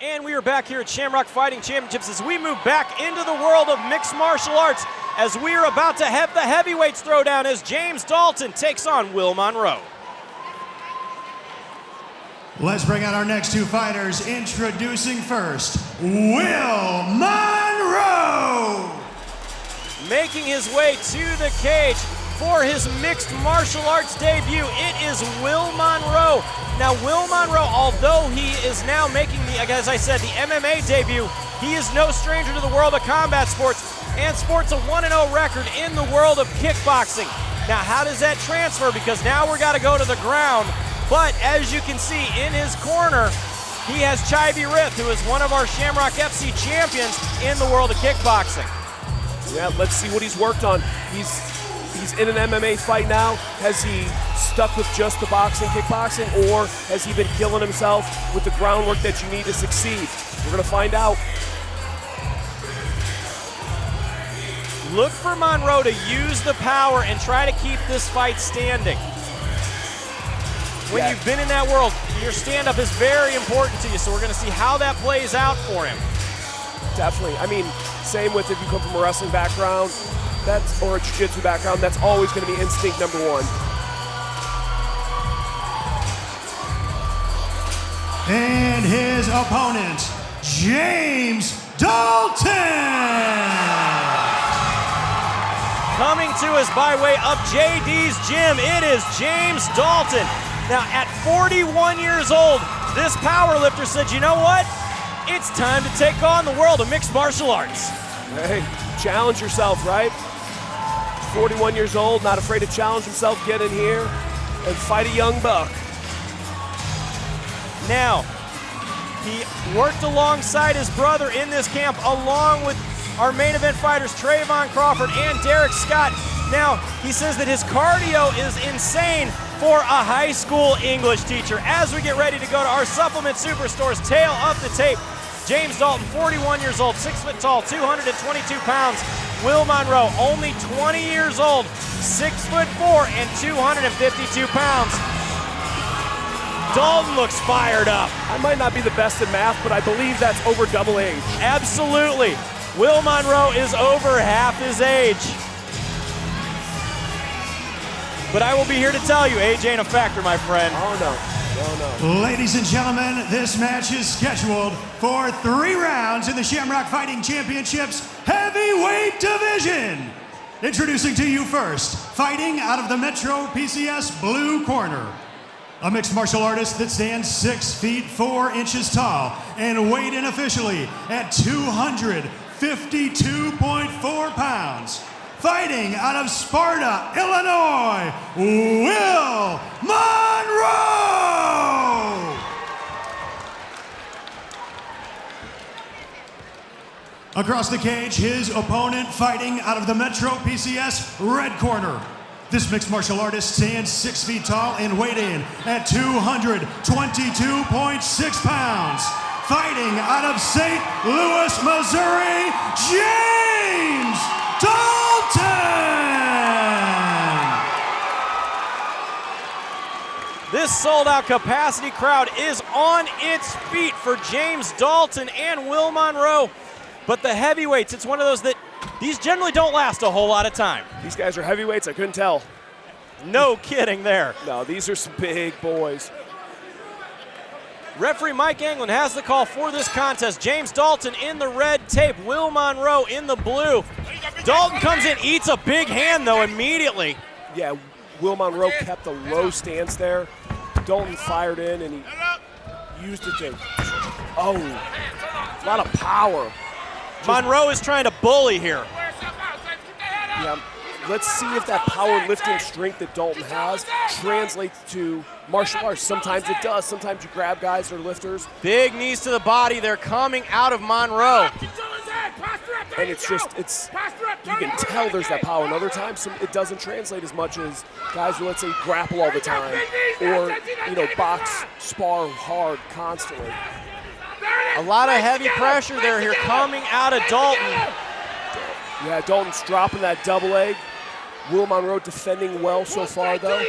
And we are back here at Shamrock Fighting Championships as we move back into the world of mixed martial arts as we are about to have the heavyweights throwdown as James Dalton takes on Will Monroe. Let's bring out our next two fighters. Introducing first, Will Monroe. Making his way to the cage for his mixed martial arts debut, it is Will Monroe. Now, Will Monroe, although he is now making as I said, the MMA debut, he is no stranger to the world of combat sports and sports a 1-0 record in the world of kickboxing. Now, how does that transfer? Because now we're got to go to the ground. But as you can see in his corner, he has Chivy Rith, who is one of our Shamrock FC champions in the world of kickboxing. Yeah, let's see what he's worked on. He's in an MMA fight now. Has he stuck with just the boxing, kickboxing, or has he been killing himself with the groundwork that you need to succeed? We're gonna find out. Look for Monroe to use the power and try to keep this fight standing. When you've been in that world, your stand-up is very important to you, so we're gonna see how that plays out for him. Definitely. I mean, same with if you come from a wrestling background, or a jiu-jitsu background, that's always going to be instinct number one. And his opponent, James Dalton. Coming to us by way of JD's Gym, it is James Dalton. Now, at 41 years old, this powerlifter said, you know what? It's time to take on the world of mixed martial arts. Hey, challenge yourself, right? 41 years old, not afraid to challenge himself, get in here and fight a young buck. Now, he worked alongside his brother in this camp, along with our main event fighters, Trayvon Crawford and Derek Scott. Now, he says that his cardio is insane for a high school English teacher. As we get ready to go to our supplement superstores, tail of the tape, James Dalton, 41 years old, 6 foot tall, 222 pounds. Will Monroe, only 20 years old, 6'4" and 252 pounds. Dalton looks fired up. I might not be the best at math, but I believe that's over double age. Absolutely. Will Monroe is over half his age. But I will be here to tell you, age ain't a factor, my friend. Oh, no. Oh, no. Ladies and gentlemen, this match is scheduled for 3 rounds in the Shamrock Fighting Championships Heavyweight Division. Introducing to you first, fighting out of the Metro PCS blue corner, a mixed martial artist that stands 6 feet 4 inches tall and weighed in officially at 252.4 pounds. Fighting out of Sparta, Illinois, Will Monroe! Across the cage, his opponent fighting out of the Metro PCS red corner. This mixed martial artist stands 6 feet tall and weighed in at 222.6 pounds. Fighting out of St. Louis, Missouri, James Dalton! This sold-out capacity crowd is on its feet for James Dalton and Will Monroe. But the heavyweights, it's one of those that these generally don't last a whole lot of time. These guys are heavyweights, I couldn't tell. No kidding there. No, these are some big boys. Referee Mike Anglin has the call for this contest. James Dalton in the red tape, Will Monroe in the blue. Dalton comes in, eats a big hand though immediately. Yeah, Will Monroe kept a low stance there. Dalton fired in and he used it to, a lot of power. Monroe is trying to bully here. Yeah, let's see if that powerlifting strength that Dalton has translates to martial arts. Sometimes it does. Sometimes you grab guys that are lifters. Big knees to the body. They're coming out of Monroe. And it's just, you can tell there's that power. And other times it doesn't translate as much as guys who, let's say, grapple all the time or, box, spar hard constantly. A lot of heavy pressure there here coming out of Dalton. Yeah, Dalton's dropping that double leg. Will Monroe defending well so far, though.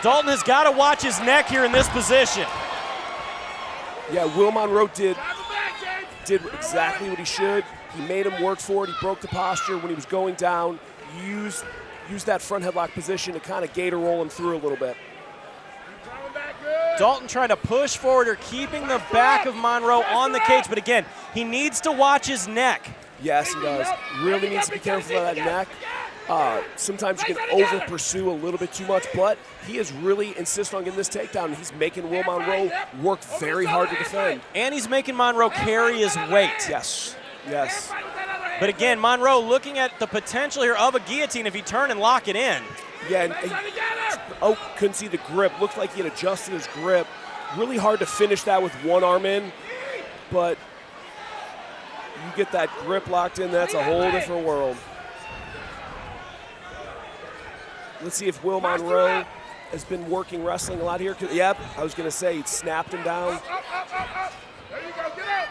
Dalton has got to watch his neck here in this position. Yeah, Will Monroe did did exactly what he should. He made him work for it. He broke the posture when he was going down. Used that front headlock position to kind of gator roll him through a little bit. Dalton trying to push forward or keeping the back of Monroe on the cage, but again, he needs to watch his neck. Yes, he does. Really needs to be careful of that neck. Sometimes you can over-pursue a little bit too much, but he is really insisting on getting this takedown, and he's making Will Monroe work very hard to defend. And he's making Monroe carry his weight. Yes, yes. But again, Monroe looking at the potential here of a guillotine if he turn and lock it in. Yeah, and couldn't see the grip. Looked like he had adjusted his grip. Really hard to finish that with one arm in, but you get that grip locked in, that's a whole different world. Let's see if Will Monroe has been working wrestling a lot here. Yep, I was going to say he snapped him down. There you go, get out.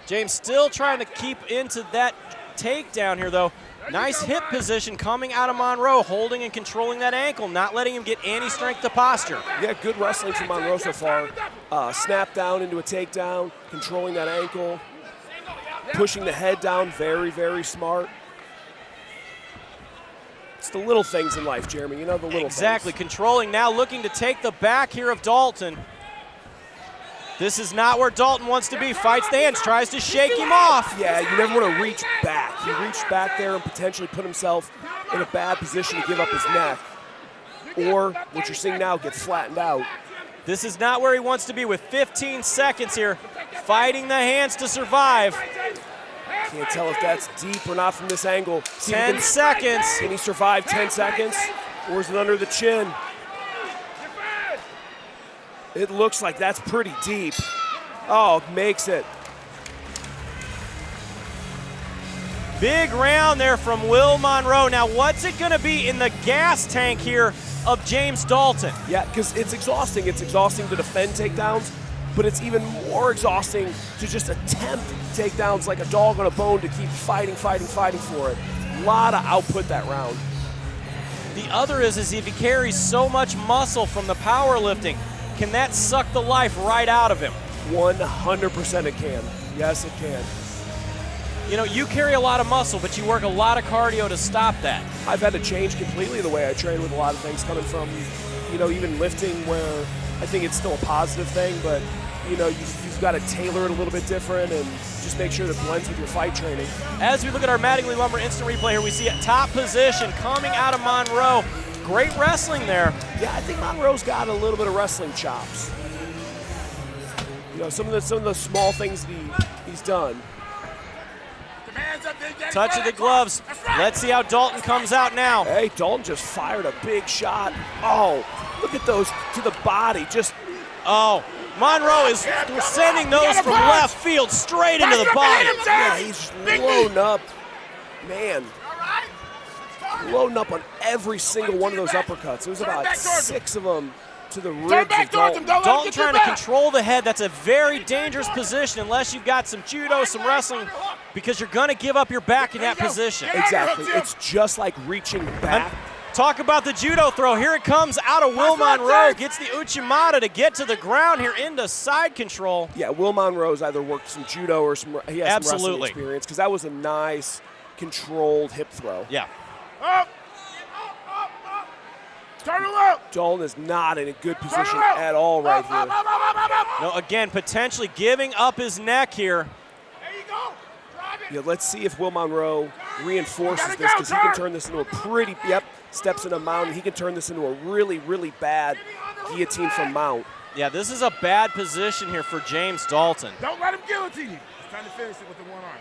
James still trying to keep into that takedown here, though. Nice hip position coming out of Monroe, holding and controlling that ankle, not letting him get any strength to posture. Yeah, good wrestling from Monroe so far. Snap down into a takedown, controlling that ankle, pushing the head down, very, very smart. It's the little things in life, Jeremy, you know, the little Exactly, things. controlling now, looking to take the back here of Dalton. This is not where Dalton wants to be. Fights the hands, tries to shake him off. Yeah, you never want to reach back. He reached back there and potentially put himself in a bad position to give up his neck. Or, what you're seeing now, get flattened out. This is not where he wants to be with 15 seconds here. Fighting the hands to survive. Can't tell if that's deep or not from this angle. 10 seconds. Can he survive 10 seconds? Or is it under the chin? It looks like that's pretty deep. Oh, makes it. Big round there from Will Monroe. Now, what's it going to be in the gas tank here of James Dalton? Yeah, because it's exhausting. It's exhausting to defend takedowns, but it's even more exhausting to just attempt takedowns like a dog on a bone to keep fighting for it. A lot of output that round. The other is if he carries so much muscle from the powerlifting, can that suck the life right out of him? 100% it can. Yes, it can. You know, you carry a lot of muscle, but you work a lot of cardio to stop that. I've had to change completely the way I train with a lot of things coming from, you know, even lifting where I think it's still a positive thing, but, you know, you've got to tailor it a little bit different and just make sure that it blends with your fight training. As we look at our Mattingly Lumber instant replay here, we see a top position coming out of Monroe. Great wrestling there. Yeah, I think Monroe's got a little bit of wrestling chops. You know, some of the small things that he's done. Touch of the gloves. Let's see how Dalton comes out now. Hey, Dalton just fired a big shot. Oh, look at those to the body. Just Oh, Monroe is sending those from left field straight into the body. yeah, he's loading up. Man, loading up on every single one of those uppercuts. There was about 6 of them to the ribs of Dalton. Dalton trying to control the head. That's a very dangerous position unless you've got some judo, some wrestling, because you're going to give up your back in that position. Exactly. It's just like reaching back. Talk about the judo throw. Here it comes out of Will Monroe. Gets the Uchimata to get to the ground here into side control. Yeah, Will Monroe's either worked some judo or he has some wrestling Absolutely. experience, because that was a nice, controlled hip throw. Yeah. Up. Turn it up. Dalton is not in a good position at all right here. No, again, potentially giving up his neck here. There you go. Drive it. Yeah, let's see if Will Monroe reinforces this, because he can turn this into a pretty, steps in a mount, and he can turn this into a really, really bad guillotine from mount. Yeah, this is a bad position here for James Dalton. Don't let him guillotine you. It's time to finish it with the one arm.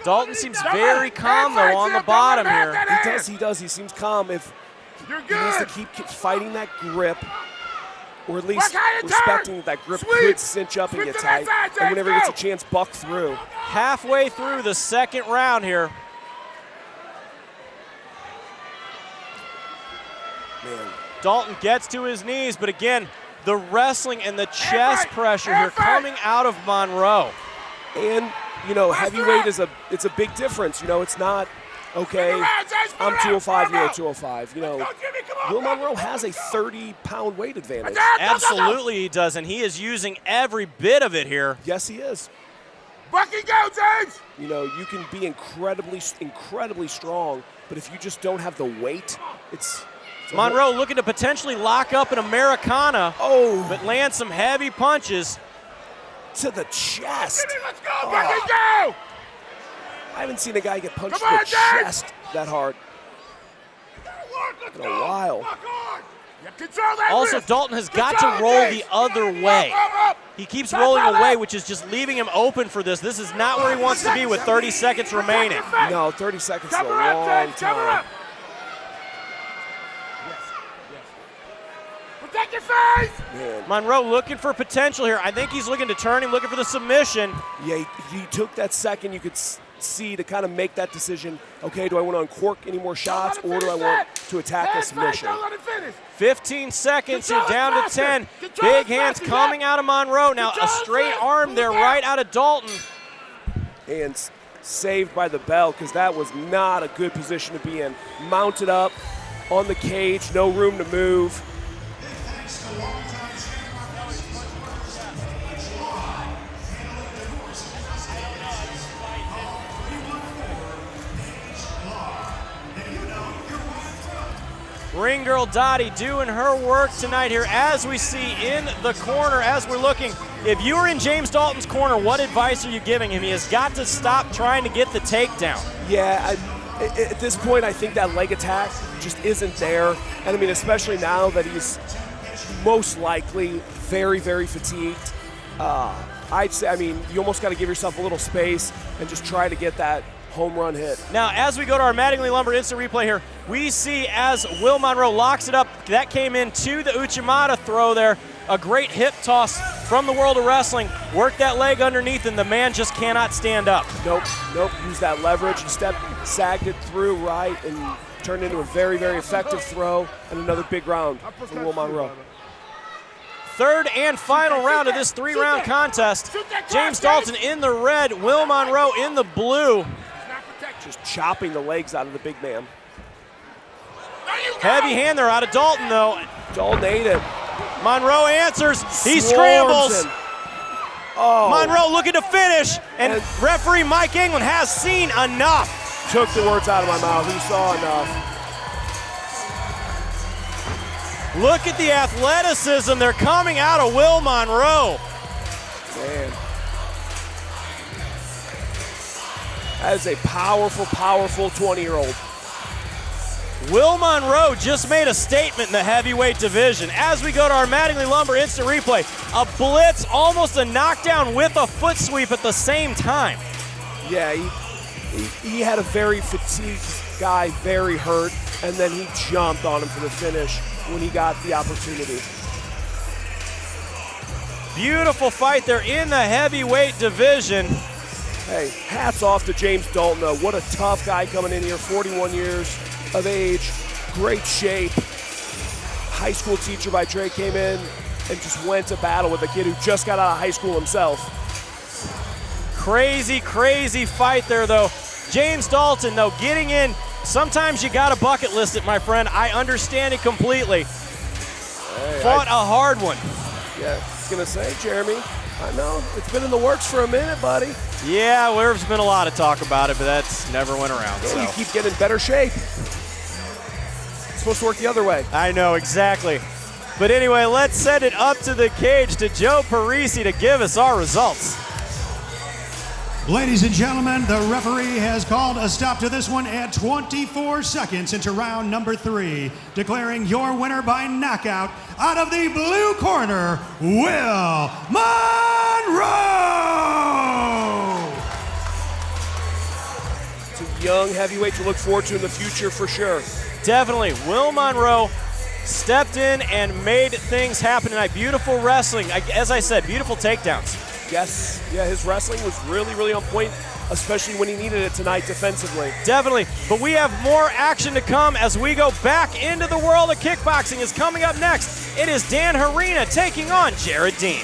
Dalton seems very calm, though, on the bottom here. He does. He seems calm. If You're he needs to good. keep fighting that grip, or at least Look how you respecting turn. that grip Sweep. could cinch up and Sweep get to that tight, side, and whenever he James, gets a chance, buck through. Halfway through the second round here. Man, Dalton gets to his knees, but again, the wrestling and the chest pressure here coming out of Monroe. and you know, heavyweight it's a big difference. You know, it's not okay, I'm 205, you're 205. You know, Will Monroe has a 30-pound weight advantage. Absolutely he does, and he is using every bit of it here. Yes, he is. Bucky, go, James! You know, you can be incredibly strong, but if you just don't have the weight, it's Monroe looking to potentially lock up an Americana, but land some heavy punches. To the chest. Let's go, Bucky, go! I haven't seen a guy get punched in the chest that hard in a while. Also, Dalton has got to roll the other way. He keeps rolling away, which is just leaving him open for this. This is not where he wants to be with 30 seconds remaining. No, 30 seconds is a long time. Protect your face! Man. Monroe looking for potential here. I think he's looking to turn him, looking for the submission. Yeah, he took that second you could see to kind of make that decision. Okay, do I want to uncork any more shots, or do I want to attack a submission? 15 seconds, you're down to 10. Big hands coming out of Monroe. Now a straight arm there right out of Dalton. And saved by the bell, because that was not a good position to be in. Mounted up on the cage, no room to move. Ring girl Dottie doing her work tonight here, as we see in the corner as we're looking. If you were in James Dalton's corner, what advice are you giving him? He has got to stop trying to get the takedown. Yeah, at this point, I think that leg attack just isn't there. And I mean, especially now that he's most likely very, very fatigued. I'd say, I mean, you almost got to give yourself a little space and just try to get that home run hit. Now, as we go to our Mattingly Lumber instant replay here, we see as Will Monroe locks it up, that came into the Uchimata throw there. A great hip toss from the world of wrestling. Work that leg underneath, and the man just cannot stand up. Nope. Use that leverage. He sagged it through right and turned into a very, very effective throw, and another big round for Will Monroe. Third and final round of this three-round contest. James Dalton in the red, Will Monroe in the blue. Just chopping the legs out of the big man. Heavy hand there out of Dalton, though. Dalton ate it. Monroe answers. He Swarms scrambles. him. Oh. Monroe looking to finish, and referee Mike England has seen enough. Took the words out of my mouth. He saw enough. Look at the athleticism. They're coming out of Will Monroe. Man. That is a powerful, powerful 20-year-old. Will Monroe just made a statement in the heavyweight division. As we go to our Mattingly Lumber instant replay, a blitz, almost a knockdown with a foot sweep at the same time. Yeah, he had a very fatigued guy, very hurt, and then he jumped on him for the finish when he got the opportunity. Beautiful fight there in the heavyweight division. Hey, hats off to James Dalton, though. What a tough guy coming in here, 41 years of age, great shape. High school teacher by trade, came in and just went to battle with a kid who just got out of high school himself. Crazy, crazy fight there, though. James Dalton, though, getting in. Sometimes you got to bucket list it, my friend. I understand it completely. Hey, Fought a hard one. Yeah, I was going to say, Jeremy, I know. It's been in the works for a minute, buddy. Yeah, there's been a lot of talk about it, but that's never went around. Yeah, so. You keep getting better shape. It's supposed to work the other way. I know, exactly. But anyway, let's send it up to the cage to Joe Parisi to give us our results. Ladies and gentlemen, the referee has called a stop to this one at 24 seconds into round number 3, declaring your winner by knockout out of the blue corner, Will Monroe! It's a young heavyweight to look forward to in the future for sure. Definitely. Will Monroe stepped in and made things happen tonight. Beautiful wrestling. As I said, beautiful takedowns. Yes, yeah, his wrestling was really, really on point, especially when he needed it tonight defensively. Definitely, but we have more action to come as we go back into the world of kickboxing. Is coming up next. It is Dan Harina taking on Jared Dean.